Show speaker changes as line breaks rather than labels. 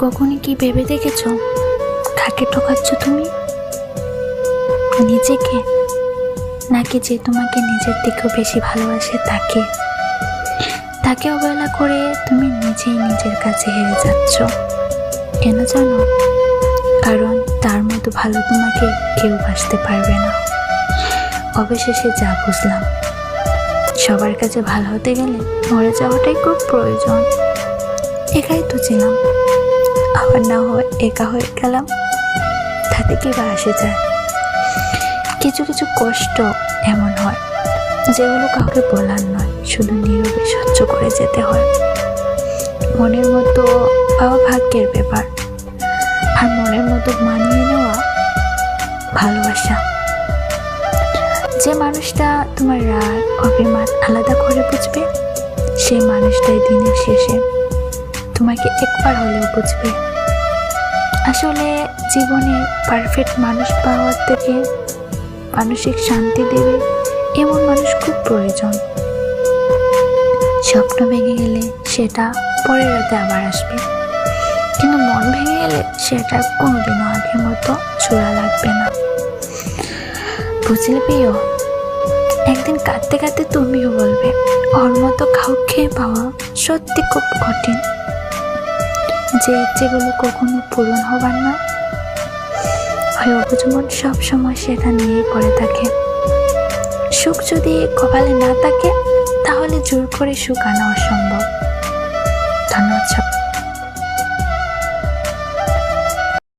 কখনই কি ভেবে দেখেছো কাকে ঠকাচ্ছ তুমি? নিজেকে, নাকি যে তোমাকে নিজের থেকেও বেশি ভালোবাসে তাকে? তাকে অবহেলা করে তুমি নিজেই নিজের কাছে হেরে যাচ্ছ। কেন জানো? কারণ তার মতো ভালো তোমাকে কেউ বাসতে পারবে না। অবশেষে যা বুঝলাম, সবার কাছে ভালো হতে গেলে মরে যাওয়াটাই খুব প্রয়োজন। একাই তো ছিলাম, আবার না হয় একা হয়ে গেলাম, তাতে কি বা আসে যায়? কিছু কিছু কষ্ট এমন হয় যেগুলো কাউকে বলার নয়, শুধু নীরবে সহ্য করে যেতে হয়। মনের মতো পাওয়া ভাগ্যের ব্যাপার, আর মনের মতো মানিয়ে নেওয়া ভালোবাসা। যে মানুষটা তোমার রাগ অভিমান আলাদা করে বুঝবে, সেই মানুষটাই দিনের শেষে তোমাকে একবার হলেও বুঝবে। আসলে জীবনে পারফেক্ট মানুষ পাওয়ার থেকে মানসিক শান্তি দেবে এমন মানুষ খুব প্রয়োজন। স্বপ্ন ভেঙে গেলে সেটা পরের রাতে আবার আসবে, কিন্তু মন ভেঙে গেলে সেটা কোনোদিনও আগের মতো জোড়া লাগবে না। বুঝলে প্রিয়, একদিন কাঁদতে কাঁদতে তুমিও বলবে ওর মতো কাউকে পাওয়া সত্যি খুব কঠিন, যে ইচ্ছেগুলো কখনো পূরণ হবার না। ওই অবুঝ মন সবসময় সেটা নিয়েই পড়ে থাকে। সুখ যদি কপালে না থাকে, তাহলে জোর করে সুখ আনা অসম্ভব। ধন্যবাদ।